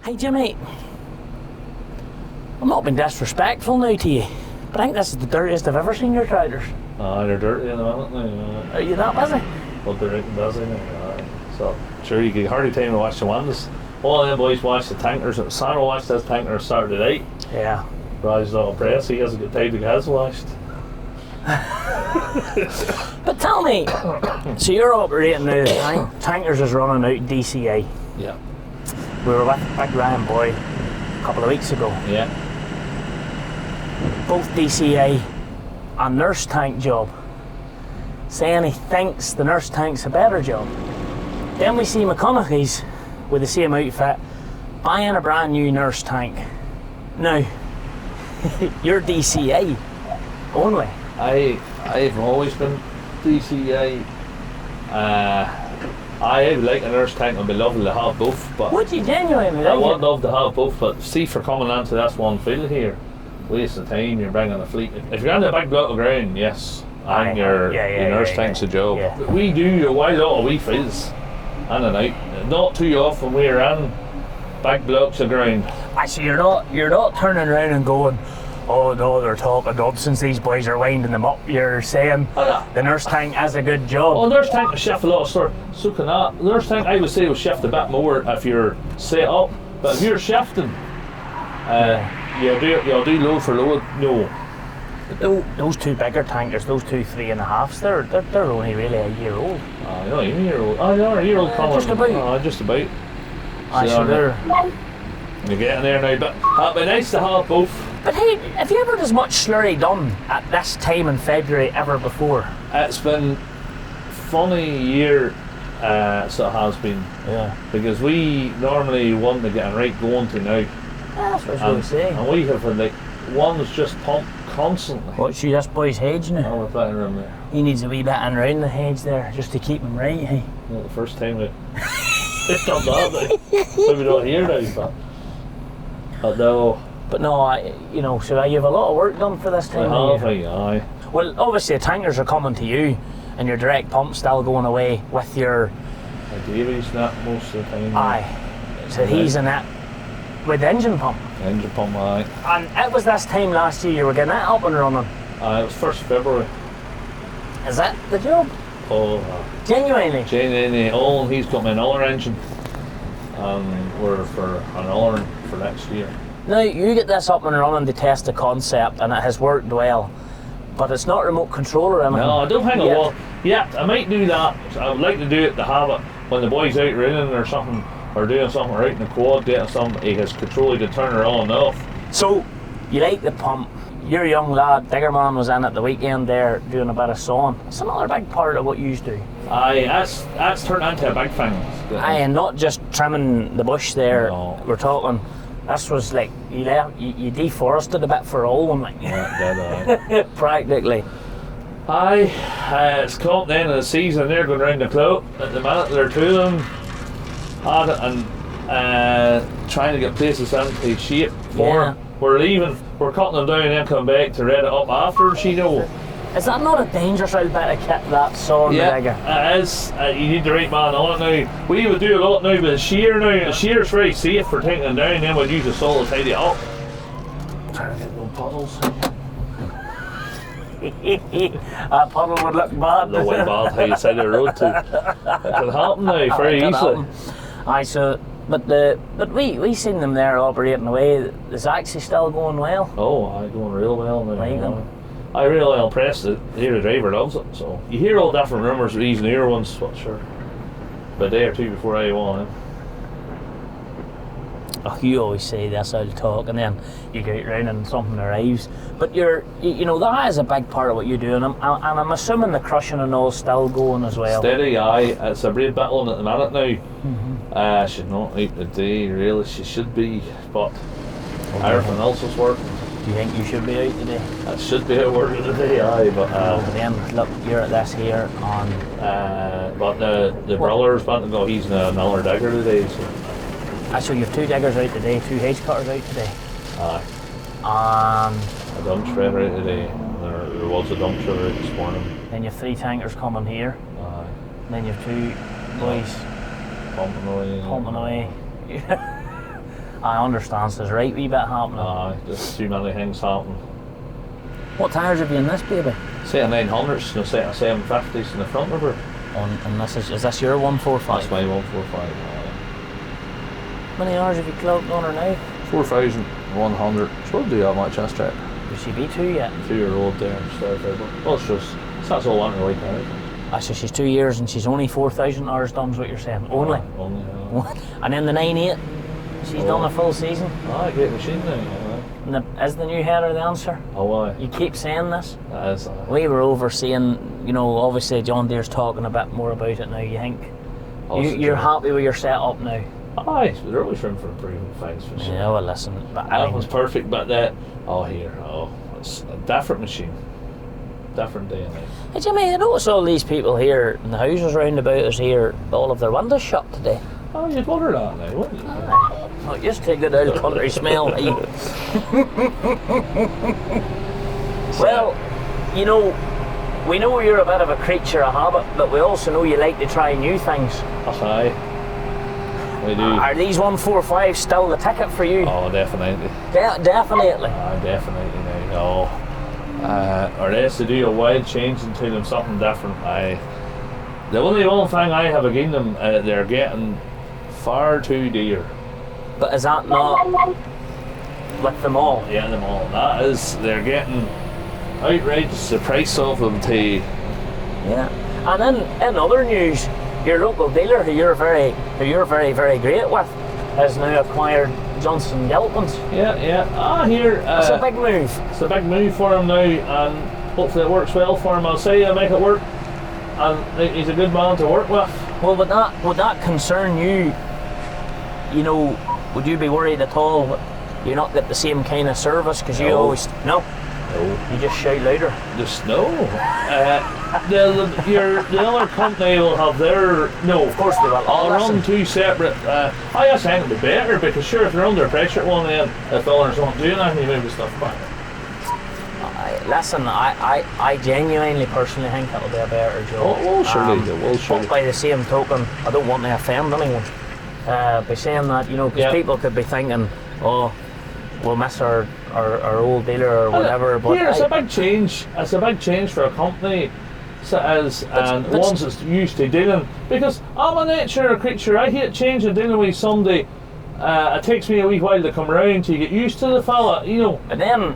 Hey Jimmy, I'm not being disrespectful now to you, but I think this is the dirtiest I've ever seen your trousers. They're dirty in the minute now. Are you that busy? But they're getting busy now. So, sure, you get hardly time to watch the windows. All them boys watch the tankers. Sam watched this tanker Saturday night. Yeah. Rise all press, he hasn't got time to get his washed. But tell me, so you're operating now, the tankers is running out DCA. Yeah. We were with Big Ryan Boy a couple of weeks ago. Yeah. Both DCA and nurse tank job, saying he thinks the nurse tank's a better job. Then we see McConaughey's with the same outfit buying a brand new nurse tank. Now, you're DCA only. I've always been DCA. I would like a nurse tank. I'd be lovely to have both, but Would you genuinely I like would it? love to have both. But see, for coming onto this one field here, waste of time. You're bringing a fleet. If you're on a big block of ground, yes, and your nurse tank's a job. Yeah. But we do a wild lot of wee fields in and out. Not too often we're in big blocks of ground. Actually, you're not turning around and going, oh no, they're talking nonsense, these boys are winding them up. You're saying the nurse tank has a good job. Oh, nurse tank will shift a lot of stuff. So can that. Nurse tank, I would say, will shift a bit more if you're set up. But if you're shifting, you'll do load for load. No. Those two bigger tankers, those two 3.5s, they're only really a year old. You're a year old. You're a year old coming. Just about. Just about. So they're... You're getting there now, but it'd be nice to have both. But hey, have you ever had as much slurry done at this time in February ever before? It's been funny year, so it has been. Yeah. Because we normally want to get right going to now. That's what I was going to say. And we have had one's just pumped constantly. What, see this boy's hedge now? We're putting him there. He needs a wee bit in round the hedge there, just to keep him right, hey? Not the first time we've done that now. Maybe not here now, but no. But no, so you have a lot of work done for this time of year. Aye. Well, obviously the tankers are coming to you, and your direct pump's still going away with your... Davy's not most of the time. Aye. So he's in it with the engine pump. Engine pump, aye. And it was this time last year you were getting it up and running. It was 1st February. Is that the job? Oh, Genuinely? Genuinely. He's got me another engine. We're for another for next year. Now, you get this up and running to test the concept, and it has worked well, but it's not remote control or anything. No, I don't think it will. Yeah, I might do that. I would like to do it to have it when the boy's out running or something, or doing something right in the quad, getting something, he has control to turn it on and off. So, you like the pump. You're a young lad, Digger Man was in at the weekend there doing a bit of sawing. It's another big part of what you do. Aye, that's turned into a big thing. Aye, and not just trimming the bush there. No. We're talking, this was like, you deforested a bit for all of them, like. Yeah, practically. Aye, it's come the end of the season, they're going round the clock. At the minute, there are two of them hard and trying to get places into shape for them. We're leaving, we're cutting them down and then come back to red it up afterwards, you know. Is that not a dangerous old bit of kit, that saw? Yeah, it is. You need the right man on it now. We would do a lot now with the shear now. The shear's very safe for taking them down, then we'd use the saw to tidy it up. Trying to get no puddles. That puddle would look bad. No way bad how you side the road to. It can happen now very easily. Aye, so but we seen them there operating away. Is actually still going well? Oh, aye, going real well now. Like them. I really impressed it. The driver loves it. So you hear all different rumours of these newer ones, but sure. But a day or two before I want him. Oh, you always say this old talk, and then you go out round and something arrives. But you know, that is a big part of what you do, and I'm assuming the crushing and all still going as well. Steady, aye. It's a brave battle at the minute now. Should not eat the day, really. She should be, but everything else is working. Do you think you should be out today? I should be out working today, aye, but then look, you're at this here on. But the brother's about to go. He's in a miller digger today, so. So you have two diggers out today, two hedge cutters out today. Aye. A dump shredder out today. There was a dump shredder out this morning. Then you have three tankers coming here. Aye. And then you have two boys pumping away. Pumping away. I understand there's a right wee bit happening. There's too many things happening. What tyres have you in this baby? Say a 900s and a set of 750s in the front of her. And this is this your 145? That's my 145. How many hours have you clocked on her now? 4,100. She won't do that much, that's right. Will she be 2 yet? 2-year-old there, well, it's just, that's all I like now. So she's 2 years and she's only 4,000 hours done, is what you're saying? Only? Only, And then the 9.8, she's done a full season? Great machine now. And is the new header the answer? You keep saying this? That is. We were overseeing, you know, obviously John Deere's talking a bit more about it now, you think? You're happy with your setup now? Aye, there's always room for improvement, thanks for sure. Yeah, well listen. That was perfect, but it's a different machine. Different day and night. Hey Jimmy, I notice all these people here in the houses round about us here, all of their windows shut today. Oh, you'd wonder that now, wouldn't you? Oh, just take it out country smell. Well, you know, we know you're a bit of a creature of habit, but we also know you like to try new things. Aye. We do. Are these 145 still the ticket for you? Oh, definitely. Definitely. Definitely now. Or they has to do a wide change into them, something different. The only one thing I have against them, they're getting far too dear. But is that not with them all? Yeah, them all. That is, they're getting outrageous the price of them to. Yeah. And then in other news, your local dealer, who you're very, very great with, has now acquired Johnson Gilpin's. Yeah. Here. It's a big move. It's a big move for him now, and hopefully it works well for him. I'll say I'll make it work, and he's a good man to work with. Well, would that concern you? You know, would you be worried at all that you not get the same kind of service because you always no? You just shout louder. Just no. The other company will have their Of course they will. I'll run two separate. I just think it'd be better because sure, if they're under pressure at one end, if the others won't do anything, you move the stuff back. Listen, I genuinely personally think it'll be a better job. Well, surely. But by the same token, I don't want to offend anyone by saying that, you know, because people could be thinking, oh, we'll miss our old dealer or whatever. But it's a big change. It's a big change for a company and ones that's used to dealing. Because I'm a nature creature. I hate changing dealing with somebody. It takes me a wee while to come around to get used to the fella, you know. But then,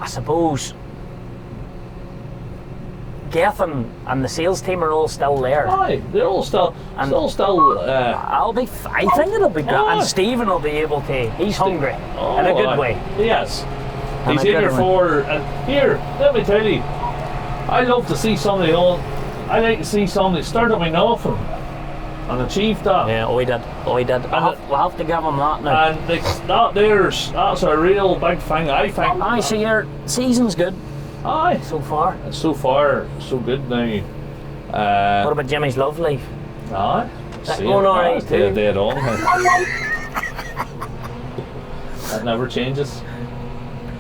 I suppose, Gethin and the sales team are all still there. Aye, they're all still. I think it'll be good. And Stephen will be able to. He's hungry in a good way. Yes, he's eager for. And here, let me tell you, I love to see somebody on. I like to see somebody start at me nothing and achieve that. Yeah, we did. We'll have to give him that now. And that's a real big thing, I think. Aye, so your season's good. Aye. So far, so good now. What about Jimmy's love life? Aye. That's going alright too. Dead on. That never changes.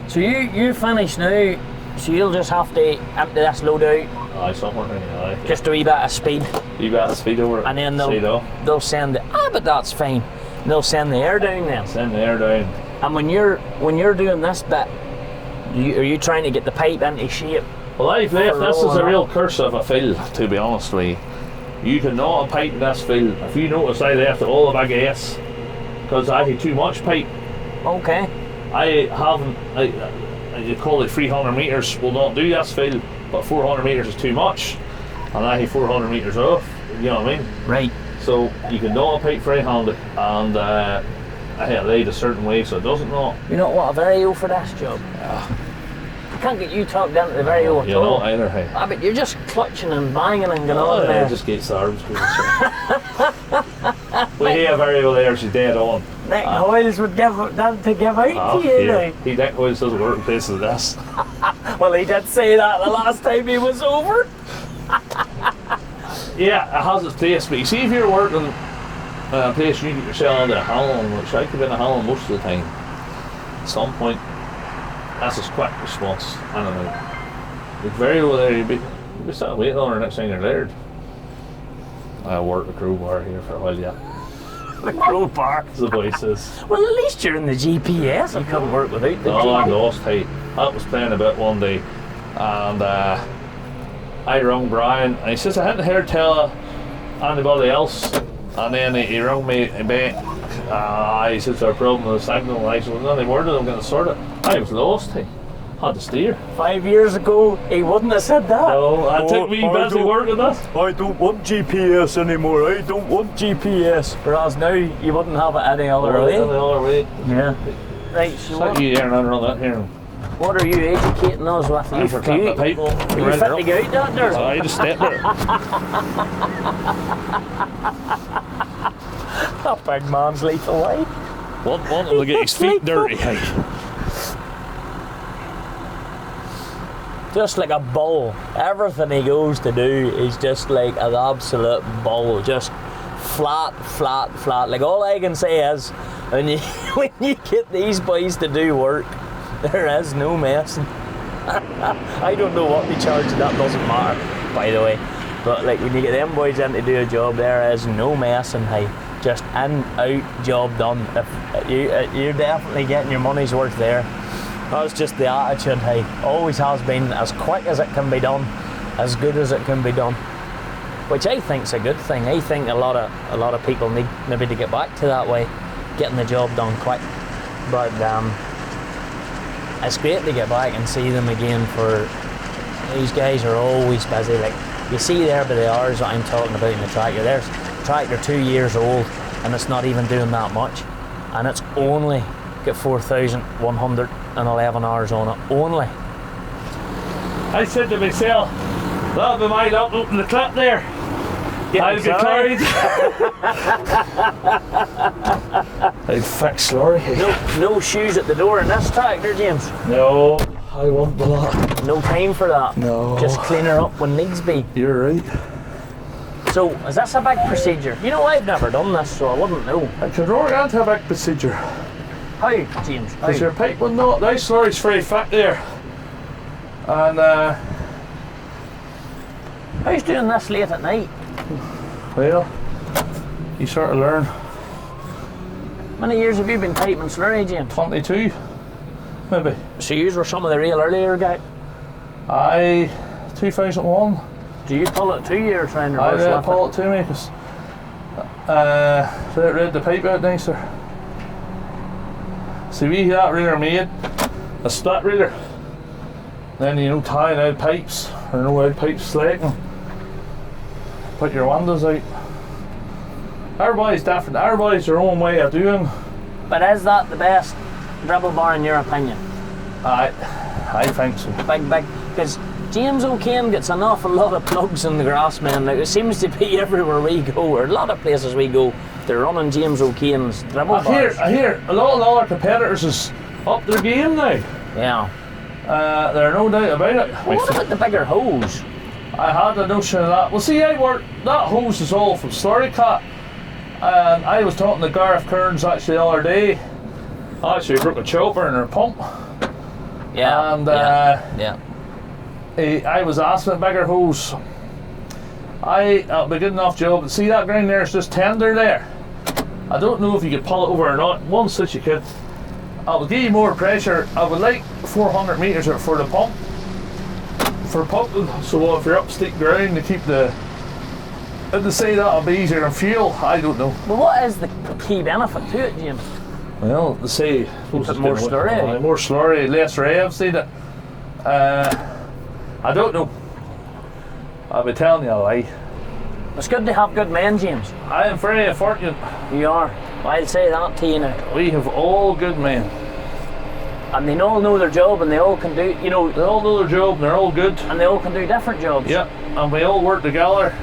So you finish now, so you'll just have to empty this load out. Aye, somewhere aye. Just a wee bit of speed. Wee bit of speed over it. And then they'll send but that's fine. They'll send the air down then. Send the air down. And when you're doing this bit, are you trying to get the pipe into shape? Well, I've left. This is a real curse of a fill, to be honest with you. You cannot pipe this fill. If you notice, I left it all a big S because I had too much pipe. Okay. I haven't. You call it 300 metres. Will not do this fill, but 400 metres is too much, and I had 400 metres off. You know what I mean? Right. So you cannot pipe free-handed, and I had it laid a certain way so it doesn't not. You not want a Vario for this job? Yeah. I can't get you tucked into the Vario at all. Not either, hey. But you're just clutching and banging and going on there. Just gets the arms going. We have Vario there, she's dead on. Nick Hoyles would give that to give out to you now. Nick Hoyles doesn't work in places like this. Well, he did say that the last time he was over. Yeah, it has its place, but you see if you're working a place you get yourself into a Hallam, which I could be in a Hallam most of the time, at some point, that's a quick response. I don't know. It's very well there, you'd be sitting waiting on her next time you're there. I worked the crowbar here for a while, yeah. The crowbar. The voices. Well, at least you're in the GPS. I couldn't work without the Oh, I GPS. lost. Hey, I was playing a bit one day, and I rung Brian. And he says I hadn't heard tell anybody else, and then he rung me back. He says there's a problem with the signal. And I said, well, any word that I'm going to sort it. I was lost. Hey, had to steer. 5 years ago, he wouldn't have said that. No, I took me busy working that. I don't want GPS anymore. I don't want GPS. Whereas now, you wouldn't have it any other way. Any other way. Yeah. Right, so It's like you there and under that here. what are you educating us with? I forgot the pipe. Are you fit to go out that there? So I just stepped there. That big man's lethal way. One will get his feet dirty. Hey. Just like a bull. Everything he goes to do is just like an absolute bull. Just flat, flat, flat. Like all I can say is, when you get these boys to do work, there is no messing. I don't know what they charge, that doesn't matter, by the way. But like when you get them boys in to do a job, there is no messing. Hey, just in, out, job done. If you're definitely getting your money's worth there. That's just the attitude. Hey, always has been as quick as it can be done, as good as it can be done, which I think's a good thing. I think a lot of people need maybe to get back to that way, getting the job done quick. But it's great to get back and see them again. For these guys are always busy. Like you see there by the hours that I'm talking about in the tractor. There's a tractor 2 years old and it's not even doing that much, and it's only got 4,111 hours on it. Only. I said to myself, that'll be my luck open the clip there. I'll get carried. I'd fix Slurry. No shoes at the door in this tractor, James. No, I won't do that. No time for that. No. Just clean her up when needs be. You're right. So, is this a big procedure? You know, I've never done this, so I wouldn't know. It's a roar into a big procedure. How, James? How? Because your pipe will not. This Slurry's very fat there. And How's doing this late at night? well, you sort of learn. How many years have you been piping slurry, James? 22, maybe. So you were some of the real earlier guys. 2001. Do you pull it 2 years trying to reverse I lift pull it to me because so it read the pipe out nicer. See, we that reader made a split reader. Then you know, tying out pipes or no out pipes slacking. Put your windows out. Everybody's different. Everybody's their own way of doing. But is that the best dribble bar in your opinion? I think so. Big, because James O'Kane gets an awful lot of plugs in the GRASSMEN. Like, it seems to be everywhere we go, or a lot of places we go, they're running James O'Kane's dribble bars. I hear a lot of the other competitors is up their game now. Yeah. There's no doubt about it. Well, what about the bigger hose? I had the notion of that. Well, see, that hose is all from Slurry Cat. And I was talking to Gareth Kearns actually the other day. I actually broke a chopper in her pump. Yeah. And yeah. I was asking a bigger hose. It'll be a good enough job. See that ground there is just tender there. I don't know if you could pull it over or not. Once that you could, I will give you more pressure. I would like 400 metres for the pump. For pumping, so if you're up steep ground to keep the. If they say that'll be easier than fuel, I don't know. Well, what is the key benefit to it, James? Well, they say put more slurry. More slurry, less revs. See that? I don't know. I'll be telling you a lie. It's good to have good men, James. I am very fortunate. You are. I'll say that to you now. We have all good men. And they all know their job, and they all can do, you know. They all know their job, and they're all good. And they all can do different jobs. Yeah, and we all work together.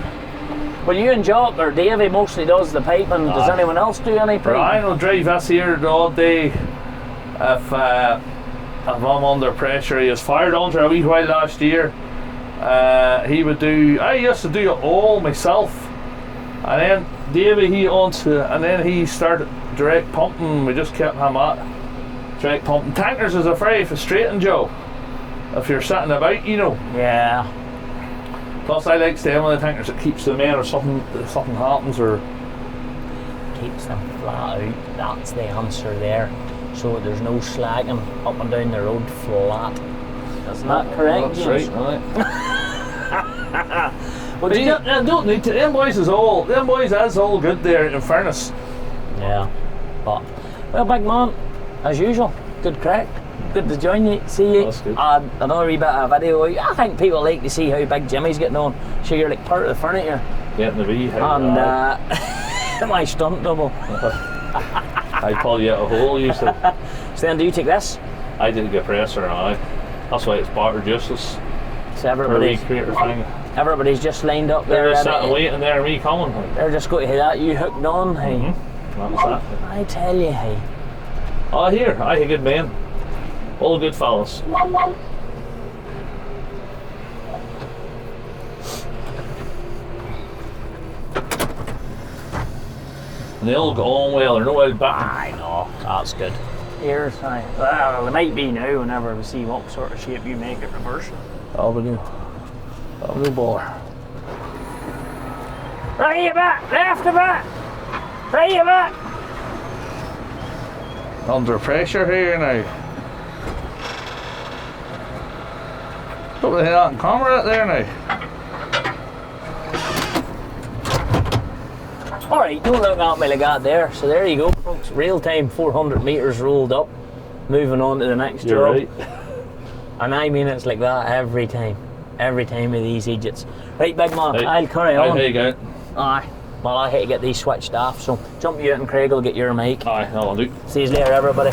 Well, you and Jock, or Davey mostly does the piping. Does anyone else do any piping? I don't drive us here all day. If I'm under pressure, he was fired under a wee while last year. He would do. I used to do it all myself, and then Davey and then he started direct pumping. We just kept him at direct pumping. Tankers is a very frustrating job if you're sitting about, you know. Yeah. Plus, I like staying with the tankers. It keeps the men, or something happens, or keeps them flat out. That's the answer there. So there's no slacking up and down the road flat. Isn't that correct, That's James? right, aye. Well, you don't need to. Them boys is all good there, in fairness. Yeah. But, well, big man, as usual, good crack. Good to join you, see you. That's good. Another wee bit of video. I think people like to see how big Jimmy's getting on. So you're like part of the furniture. Getting the wee head. And my stunt double. I pull you out a hole usually. So then do you take this? I didn't get pressure, aye. That's why it's barter justice. So everybody's just lined up there. They're just sat and waiting there, me coming. They're just going to hit that, you hooked on, hey. That's that. I tell you, hey. Oh, here, aye, good man. All good fellas. And they all go on well, they're no way back. I know, that's good. Here's, well, it might be now whenever we see what sort of shape you make it reverse. Oh, we go. Oh, no ball. Right you back, left to back. Right you back. Under pressure here now. Put the head out and camera it there now. Alright, don't look at me like that there. So there you go, folks. Real time 400 metres rolled up. Moving on to the next You're job. right. And I mean it's like that every time. Every time with these idiots. Right, big man, Right. I'll carry on. There you go. Aye. Well, I hate to get these switched off, so jump you out and Craig will get your mic. Aye, that'll do. See you later, everybody.